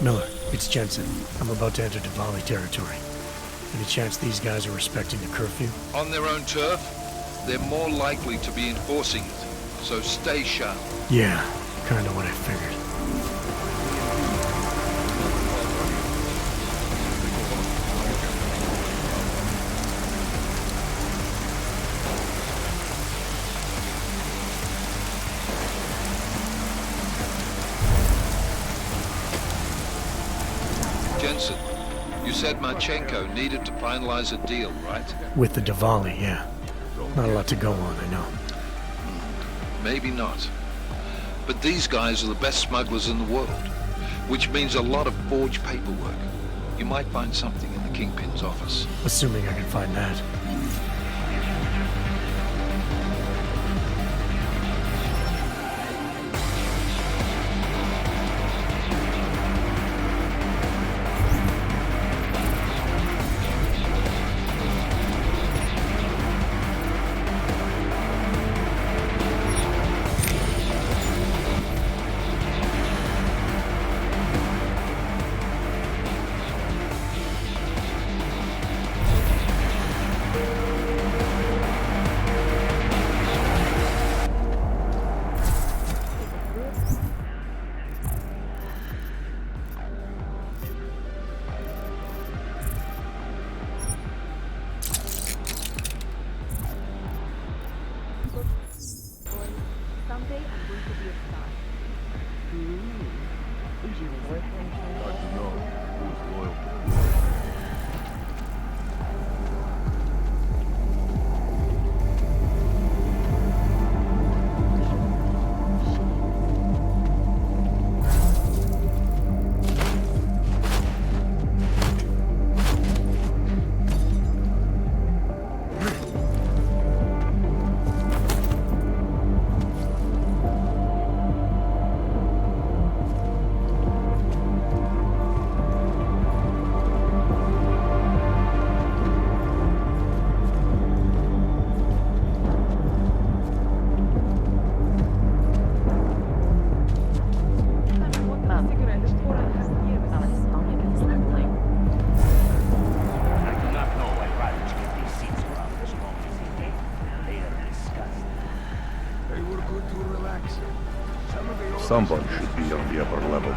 Miller, it's Jensen. I'm about to enter Diwali territory. Any chance these guys are respecting the curfew? On their own turf, they're more likely to be enforcing it. So stay sharp. Yeah, kinda what I figured. Jensen, you said Marchenko needed to finalize a deal, right? With the Diwali, yeah. Not a lot to go on, I know. Maybe not. But these guys are the best smugglers in the world, which means a lot of forged paperwork. You might find something in the Kingpin's office. Assuming I can find that. Someday I'm going to be a star. Is your boyfriend Hard to know who's loyal to who. Someone should be on the upper level.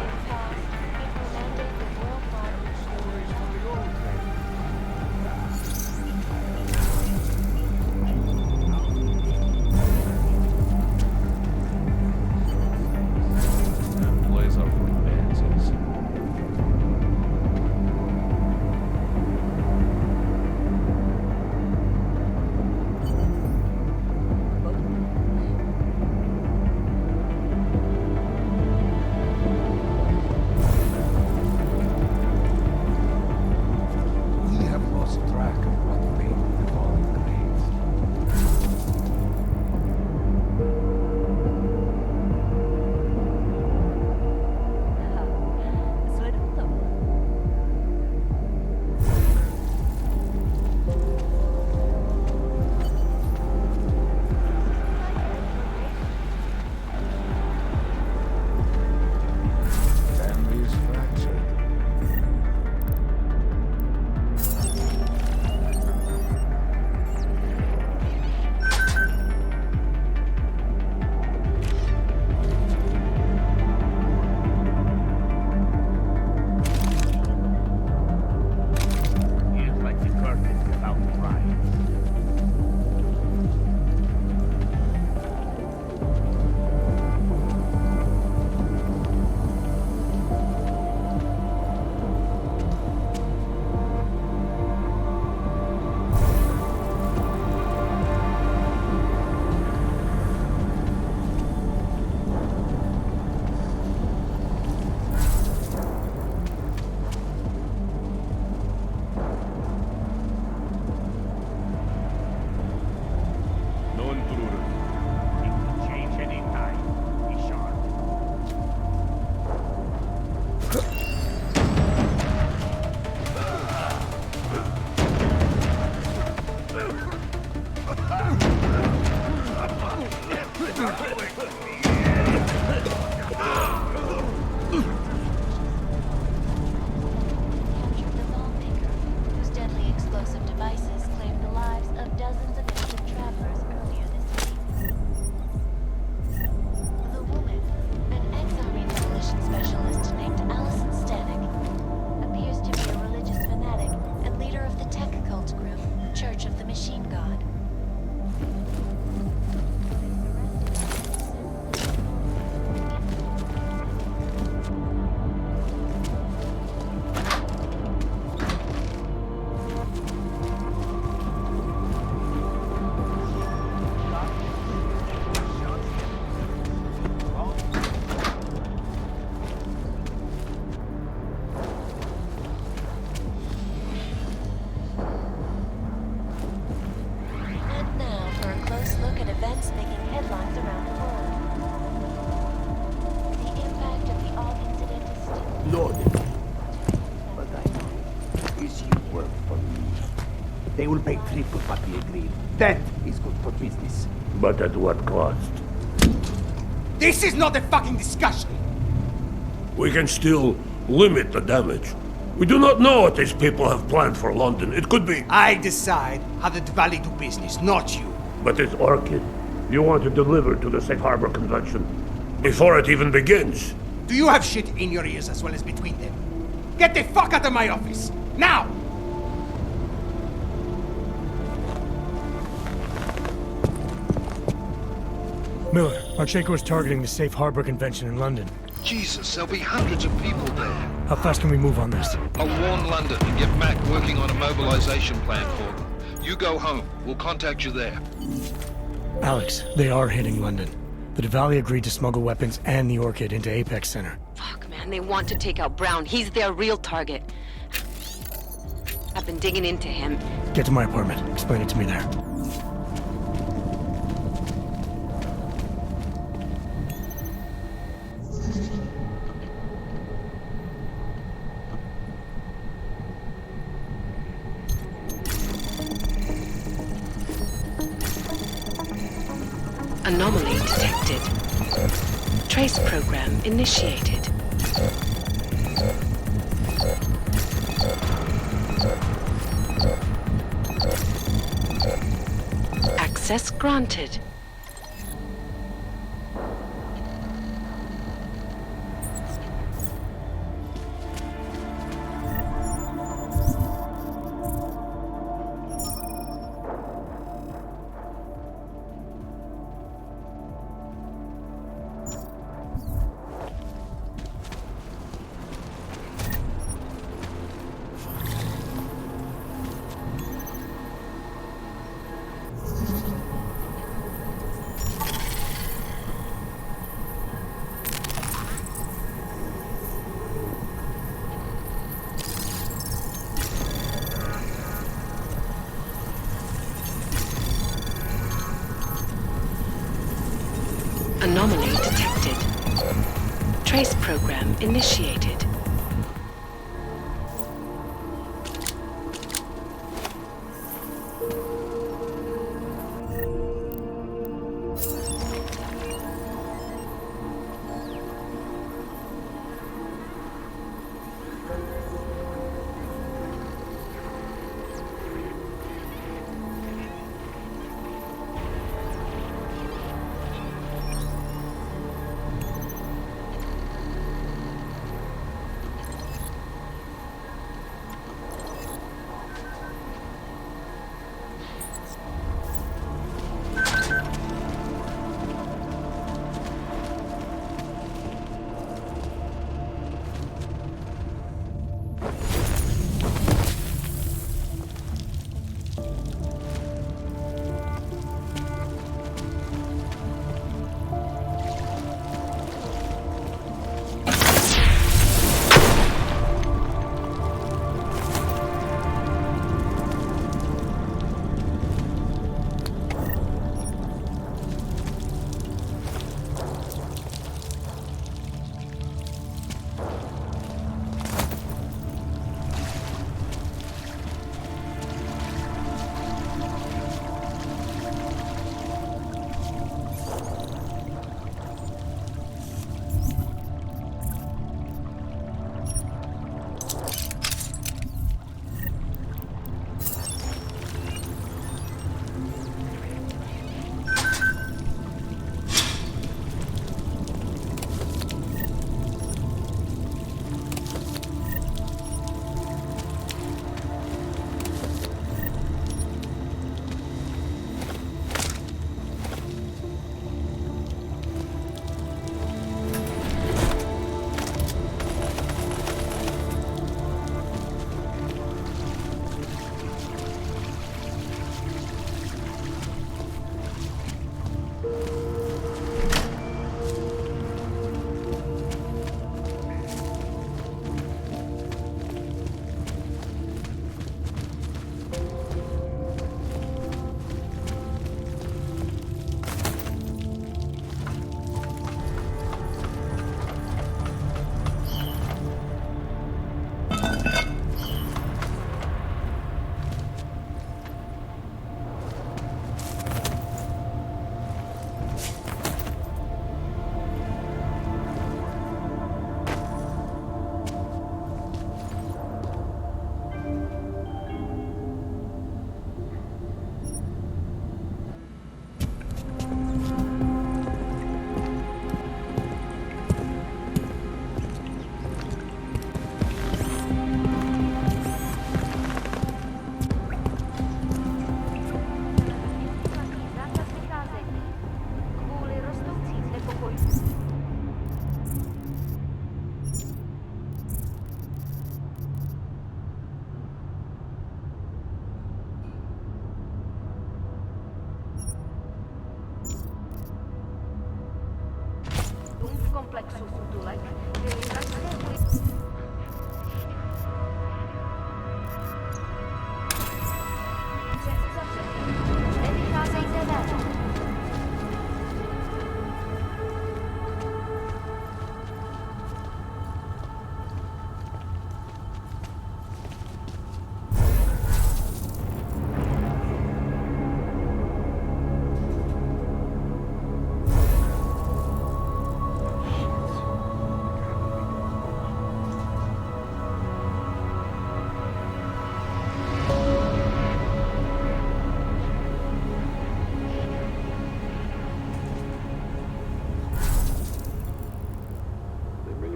They will pay triple what we agreed. That is good for business. But at what cost? This is not a fucking discussion! We can still limit the damage. We do not know what these people have planned for London. It could be... I decide how the Valley do business, not you. But it's Orchid. You want to deliver to the Safe Harbor Convention before it even begins. Do you have shit in your ears as well as between them? Get the fuck out of my office! Now! Miller, Marchenko is targeting the Safe Harbor Convention in London. Jesus, there'll be hundreds of people there. How fast can we move on this? I'll warn London and get Mac working on a mobilization plan for them. You go home. We'll contact you there. Alex, they are hitting London. The Diwali agreed to smuggle weapons and the Orchid into Apex Center. Fuck, man, they want to take out Brown. He's their real target. I've been digging into him. Get to my apartment. Explain it to me there. Anomaly detected. Trace program initiated. Access granted. Anomaly detected. Trace program initiated.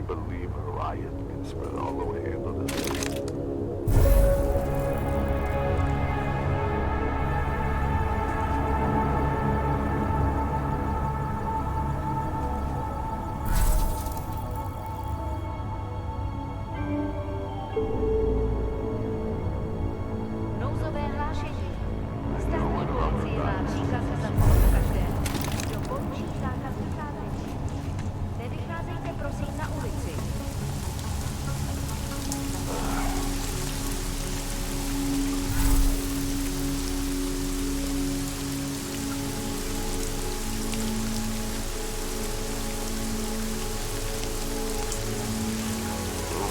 Believe a riot can spread all the way into the city. Nouzové hlášení. Stavní policie má příkaz zastavit každého, kdo poruší zákaz vycházení. Nevycházejte prosím na ulici.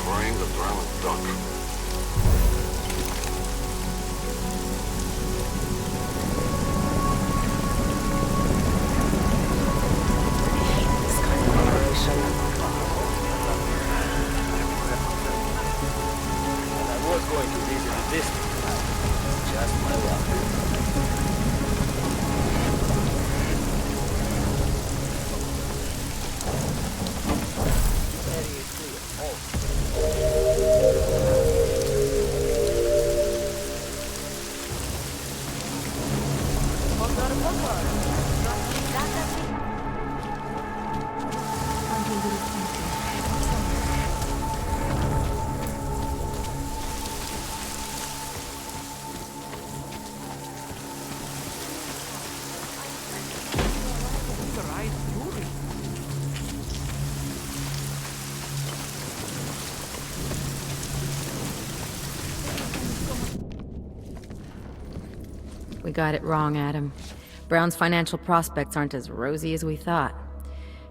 Bring the drowned duck. We got it wrong, Adam. Brown's financial prospects aren't as rosy as we thought.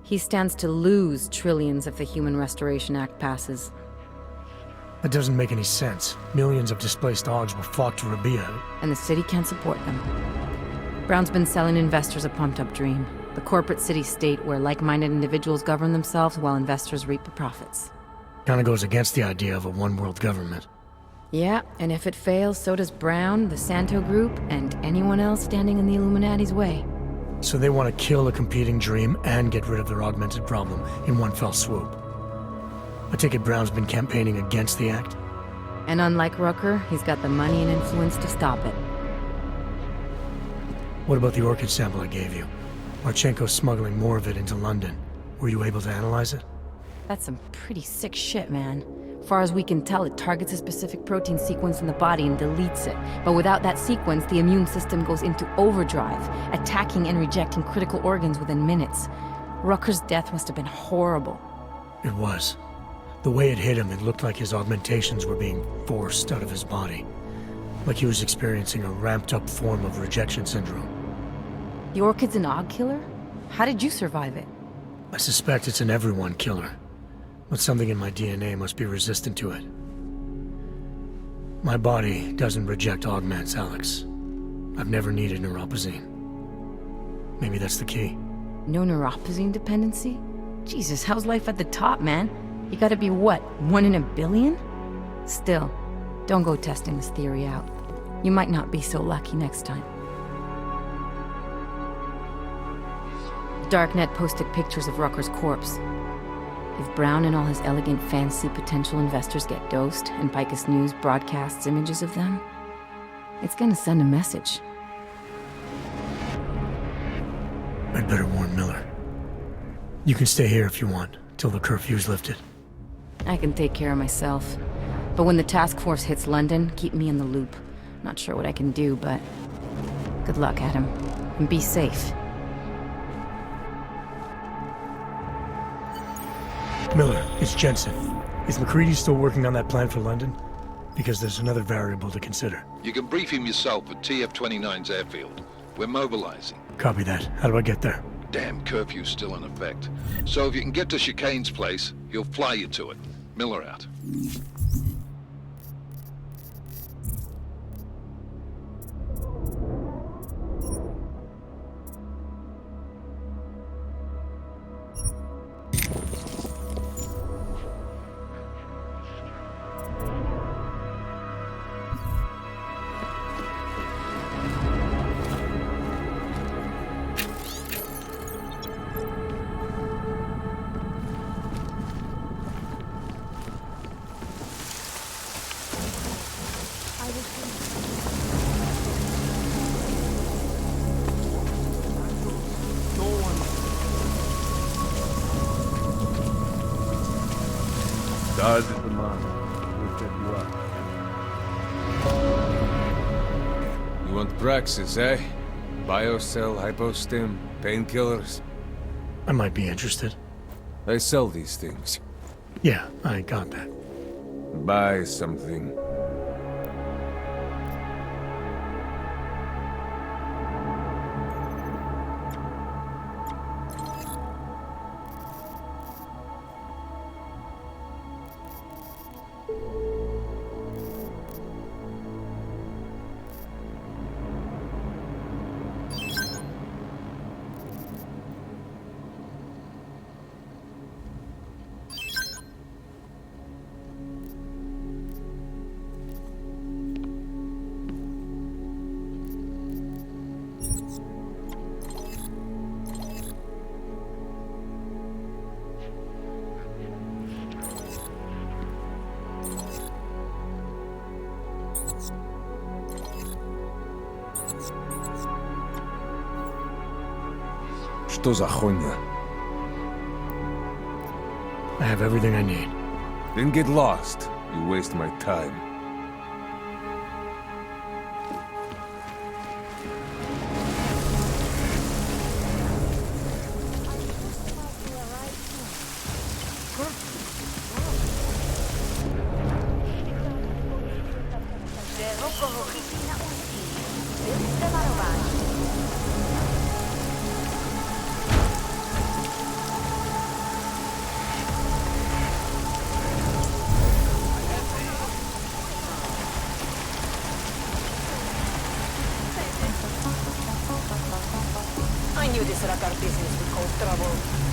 He stands to lose trillions if the Human Restoration Act passes. That doesn't make any sense. Millions of displaced Augs will flock to Rabia. And the city can't support them. Brown's been selling investors a pumped-up dream. The corporate city-state where like-minded individuals govern themselves while investors reap the profits. Kinda goes against the idea of a one-world government. Yeah, and if it fails, so does Brown, the Santo Group, and anyone else standing in the Illuminati's way. So they want to kill a competing dream and get rid of their augmented problem in one fell swoop. I take it Brown's been campaigning against the act? And unlike Rucker, he's got the money and influence to stop it. What about the orchid sample I gave you? Marchenko's smuggling more of it into London. Were you able to analyze it? That's some pretty sick shit, man. Far as we can tell, it targets a specific protein sequence in the body and deletes it. But without that sequence, the immune system goes into overdrive, attacking and rejecting critical organs within minutes. Rucker's death must have been horrible. It was. The way it hit him, it looked like his augmentations were being forced out of his body. Like he was experiencing a ramped-up form of rejection syndrome. The orchid's an Aug killer? How did you survive it? I suspect it's an everyone killer. But something in my DNA must be resistant to it. My body doesn't reject augments, Alex. I've never needed neuropozyne. Maybe that's the key. No neuropozyne dependency? Jesus, how's life at the top, man? You gotta be what, 1 in a billion? Still, don't go testing this theory out. You might not be so lucky next time. Darknet posted pictures of Rucker's corpse. If Brown and all his elegant fancy potential investors get dosed, and Picus News broadcasts images of them, it's gonna send a message. I'd better warn Miller. You can stay here if you want, till the curfew's lifted. I can take care of myself. But when the task force hits London, keep me in the loop. Not sure what I can do, but good luck, Adam. And be safe. It's Jensen. Is McCready still working on that plan for London? Because there's another variable to consider. You can brief him yourself at TF-29's airfield. We're mobilizing. Copy that. How do I get there? Damn curfew's still in effect. So if you can get to Chicane's place, he'll fly you to it. Miller out. Stars is the man. We'll set you up. You want praxis, eh? Biocell, hypostim, painkillers. I might be interested. I sell these things. Yeah, I got that. Buy something. Что за хуйня? I have everything I need. Then get lost. You waste my time. I knew this Rakar business would cause trouble.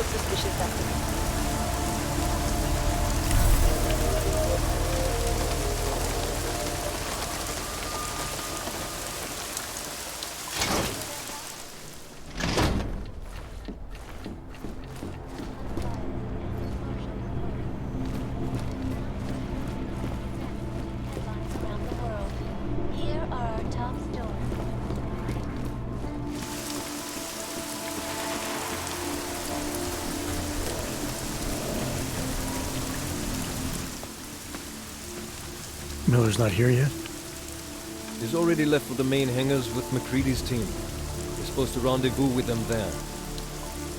of suspicious activity. Miller's not here yet? He's already left for the main hangars with McCready's team. We're supposed to rendezvous with them there.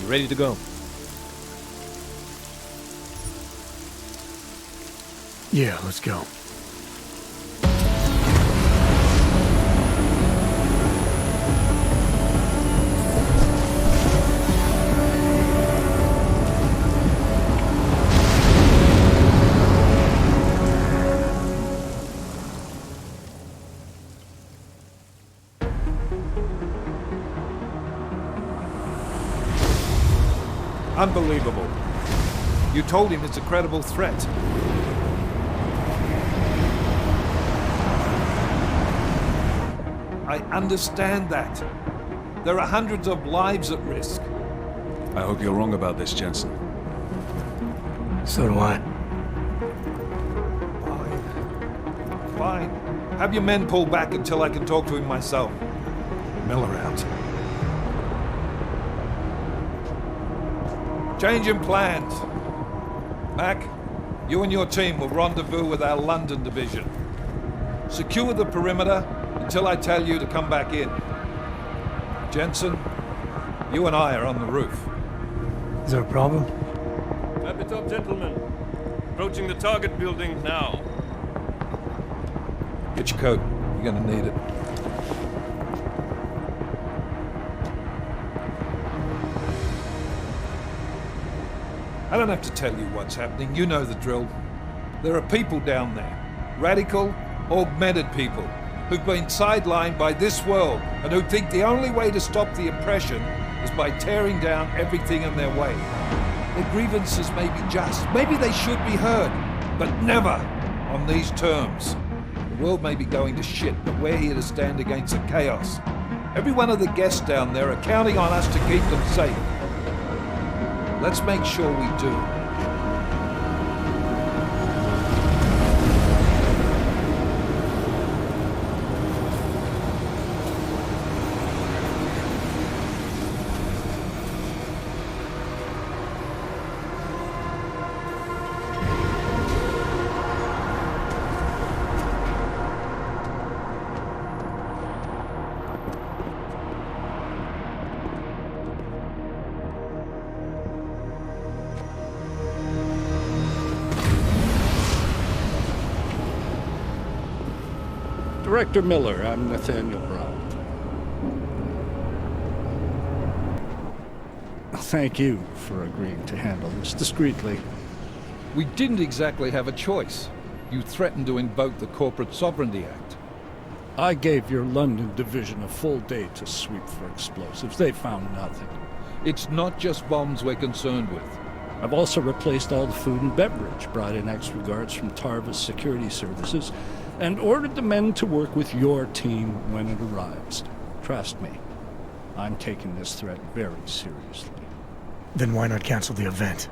You ready to go? Yeah, let's go. Unbelievable. You told him it's a credible threat. I understand that. There are hundreds of lives at risk. I hope you're wrong about this, Jensen. So do I. Fine. Have your men pull back until I can talk to him myself. Miller out. Change in plans. Mac, you and your team will rendezvous with our London division. Secure the perimeter until I tell you to come back in. Jensen, you and I are on the roof. Is there a problem? Wrap it up, gentlemen. Approaching the target building now. Get your coat. You're gonna need it. I don't have to tell you what's happening. You know the drill. There are people down there. Radical, augmented people who've been sidelined by this world and who think the only way to stop the oppression is by tearing down everything in their way. Their grievances may be just. Maybe they should be heard, but never on these terms. The world may be going to shit, but we're here to stand against the chaos. Every one of the guests down there are counting on us to keep them safe. Let's make sure we do. Director Miller, I'm Nathaniel Brown. Thank you for agreeing to handle this discreetly. We didn't exactly have a choice. You threatened to invoke the Corporate Sovereignty Act. I gave your London division a full day to sweep for explosives. They found nothing. It's not just bombs we're concerned with. I've also replaced all the food and beverage, brought in extra guards from Tarvis Security Services, and ordered the men to work with your team when it arrives. Trust me, I'm taking this threat very seriously. Then why not cancel the event?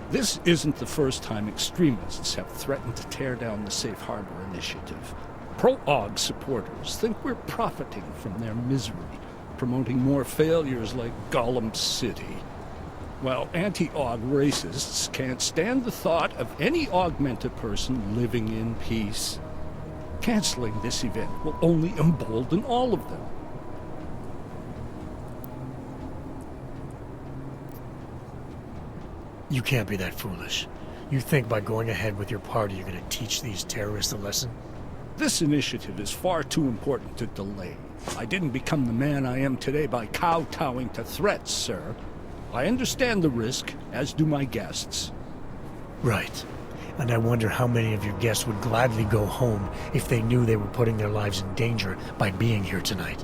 This isn't the first time extremists have threatened to tear down the Safe Harbor Initiative. Pro-AUG supporters think we're profiting from their misery, promoting more failures like Gollum City. While anti-AUG racists can't stand the thought of any augmented person living in peace. Canceling this event will only embolden all of them. You can't be that foolish. You think by going ahead with your party you're gonna teach these terrorists a lesson? This initiative is far too important to delay. I didn't become the man I am today by kowtowing to threats, sir. I understand the risk, as do my guests. Right. And I wonder how many of your guests would gladly go home if they knew they were putting their lives in danger by being here tonight.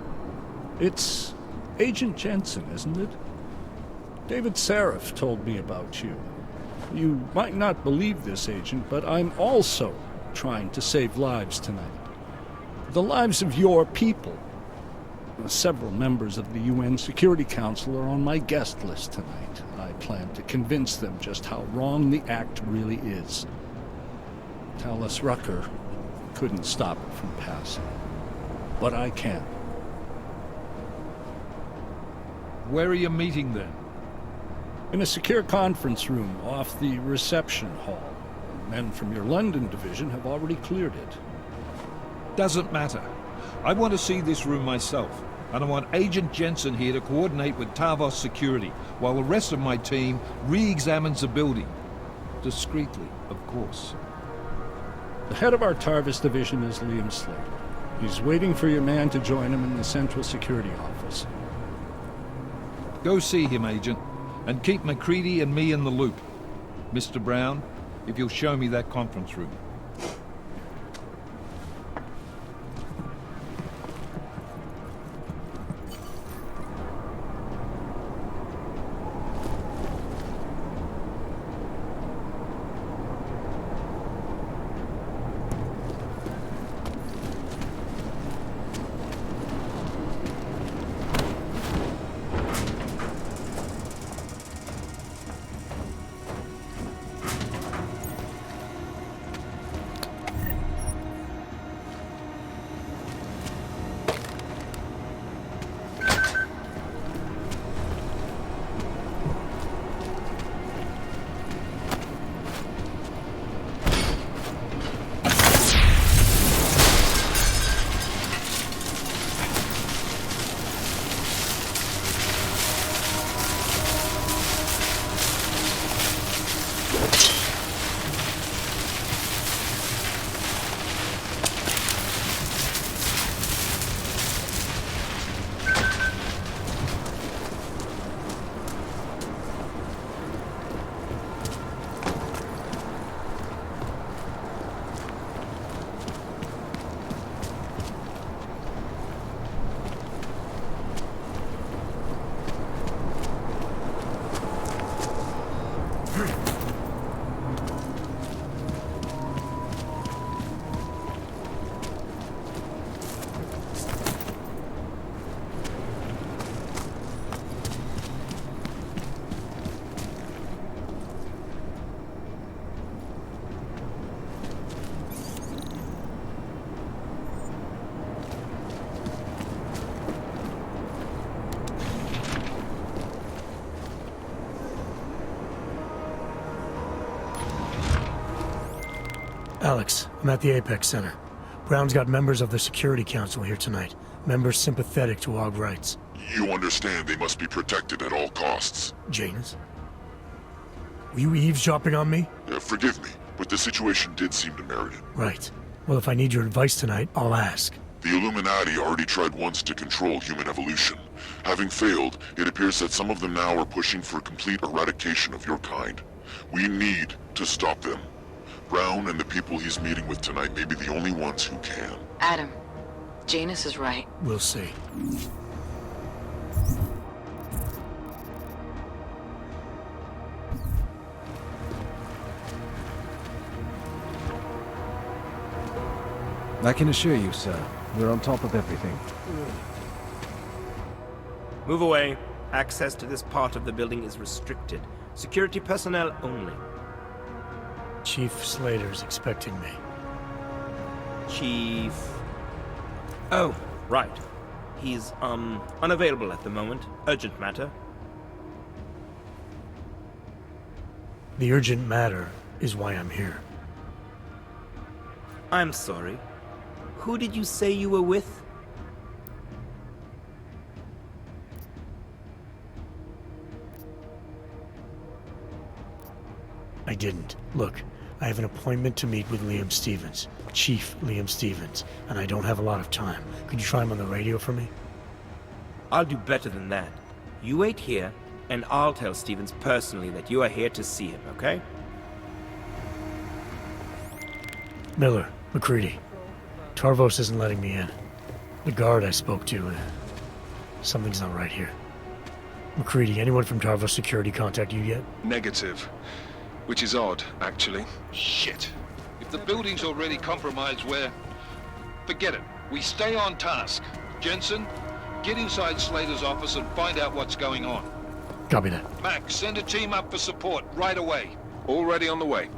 It's Agent Jensen, isn't it? David Seraph told me about you. You might not believe this, Agent, but I'm also trying to save lives tonight. The lives of your people. Several members of the UN Security Council are on my guest list tonight. I plan to convince them just how wrong the act really is. Talus Rucker couldn't stop it from passing. But I can. Where are you meeting then? In a secure conference room off the reception hall. Men from your London division have already cleared it. Doesn't matter. I want to see this room myself, and I want Agent Jensen here to coordinate with Tavos Security, while the rest of my team re-examines the building. Discreetly, of course. The head of our Tarvis division is Liam Slater. He's waiting for your man to join him in the Central Security Office. Go see him, Agent, and keep MacCready and me in the loop. Mr. Brown, if you'll show me that conference room. Alex, I'm at the Apex Center. Brown's got members of the Security Council here tonight. Members sympathetic to AUG rights. You understand they must be protected at all costs. Janus? Were you eavesdropping on me? Forgive me, but the situation did seem to merit it. Right. Well, if I need your advice tonight, I'll ask. The Illuminati already tried once to control human evolution. Having failed, it appears that some of them now are pushing for complete eradication of your kind. We need to stop them. Brown and the people he's meeting with tonight may be the only ones who can. Adam, Janus is right. We'll see. I can assure you, sir, we're on top of everything. Move away. Access to this part of the building is restricted. Security personnel only. Chief Slater's expecting me. Chief... Oh, right. He's, unavailable at the moment. Urgent matter. The urgent matter is why I'm here. I'm sorry. Who did you say you were with? I didn't. Look, I have an appointment to meet with Liam Stevens, Chief Liam Stevens, and I don't have a lot of time. Could you try him on the radio for me? I'll do better than that. You wait here, and I'll tell Stevens personally that you are here to see him, okay? Miller, MacCready. Tarvos isn't letting me in. The guard I spoke to, something's not right here. McCready, anyone from Tarva Security contact you yet? Negative. Which is odd, actually. Shit. If the building's already compromised, forget it. We stay on task. Jensen, get inside Slater's office and find out what's going on. Copy that. Max, send a team up for support right away. Already on the way.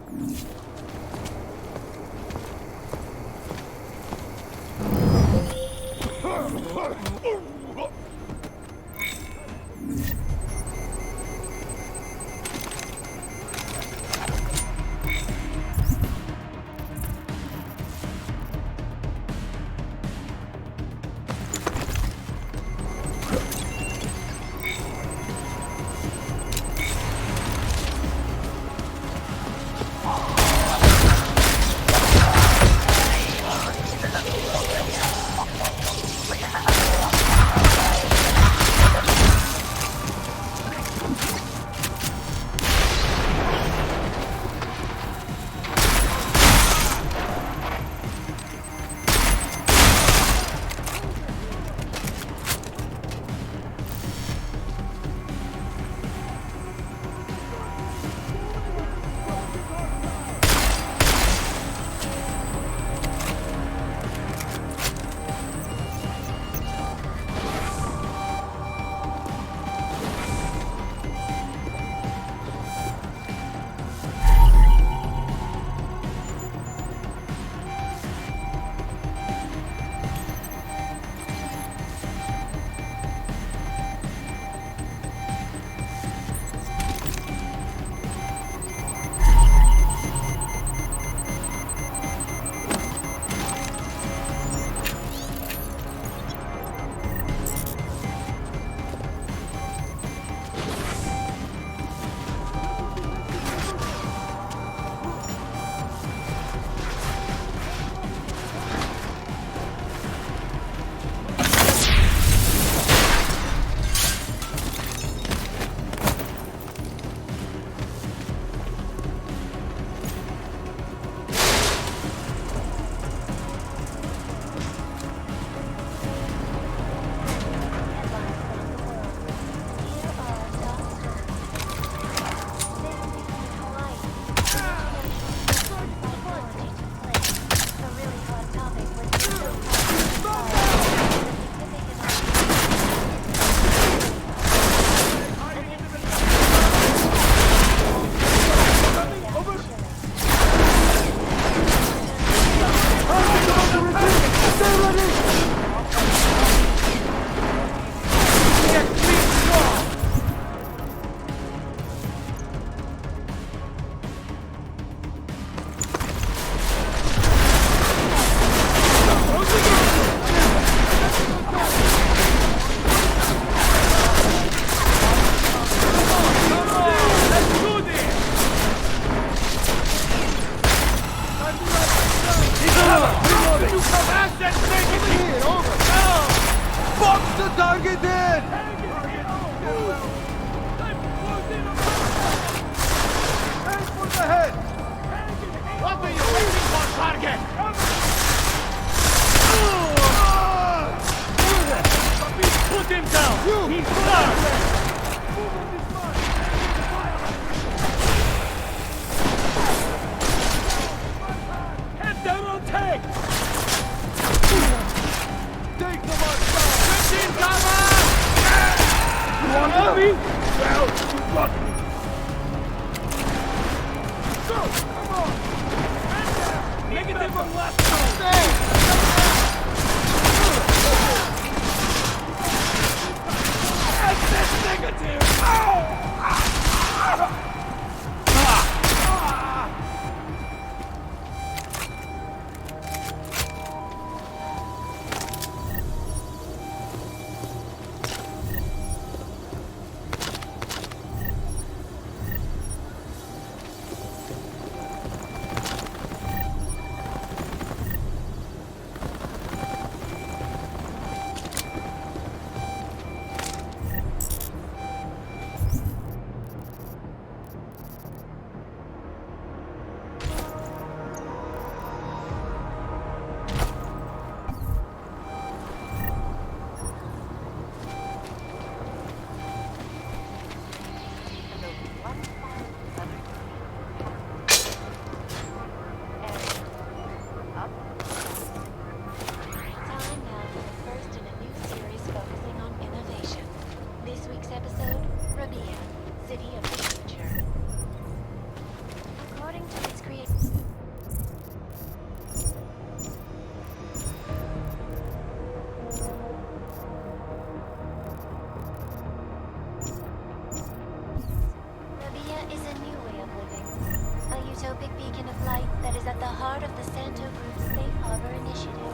heart of the Santo Group's Safe Harbor Initiative.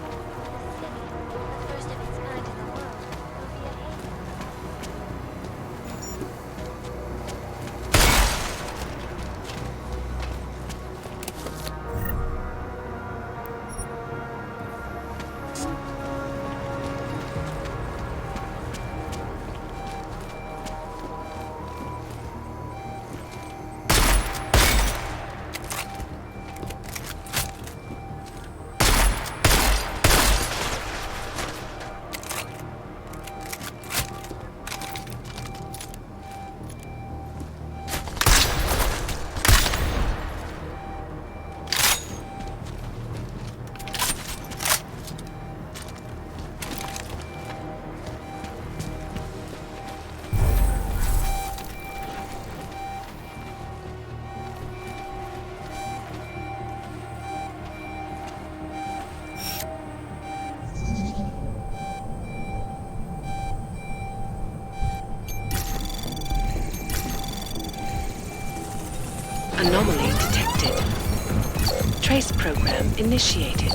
This city, the first of its kind in the world, will be a haven. Anomaly detected. Trace program initiated.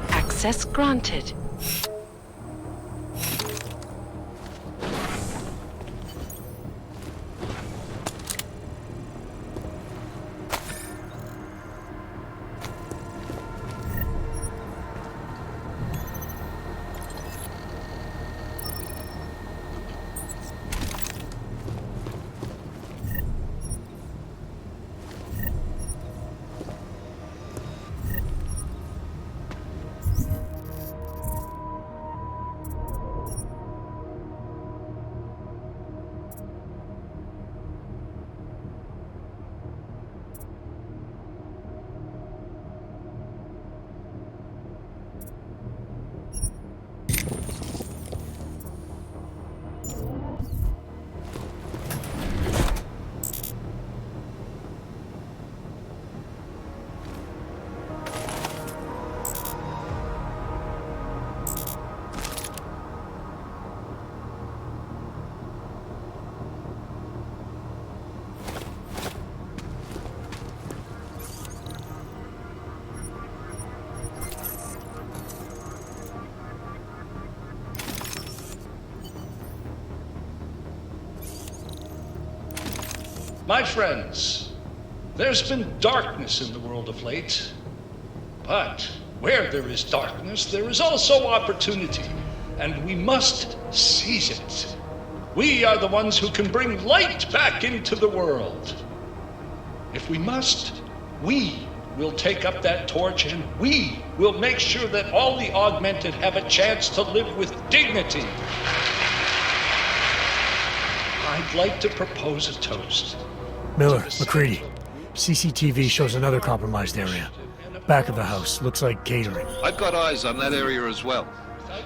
Access granted. My friends, there's been darkness in the world of late. But where there is darkness, there is also opportunity, and we must seize it. We are the ones who can bring light back into the world. If we must, we will take up that torch, and we will make sure that all the augmented have a chance to live with dignity. I'd like to propose a toast. Miller, McCready. CCTV shows another compromised area. Back of the house. Looks like catering. I've got eyes on that area as well.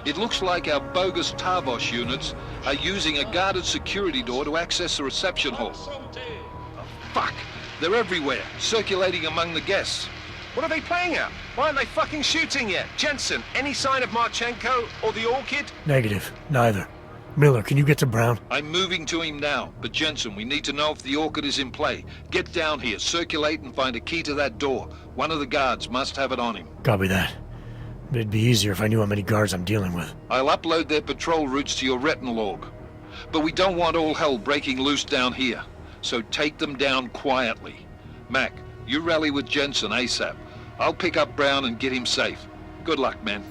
It looks like our bogus Tarvos units are using a guarded security door to access the reception hall. Oh, fuck! They're everywhere, circulating among the guests. What are they playing at? Why aren't they fucking shooting yet? Jensen, any sign of Marchenko or the Orchid? Negative. Neither. Miller, can you get to Brown? I'm moving to him now, but Jensen, we need to know if the Orchid is in play. Get down here, circulate and find a key to that door. One of the guards must have it on him. Copy that. But it'd be easier if I knew how many guards I'm dealing with. I'll upload their patrol routes to your retinal log. But we don't want all hell breaking loose down here. So take them down quietly. Mac, you rally with Jensen ASAP. I'll pick up Brown and get him safe. Good luck, man.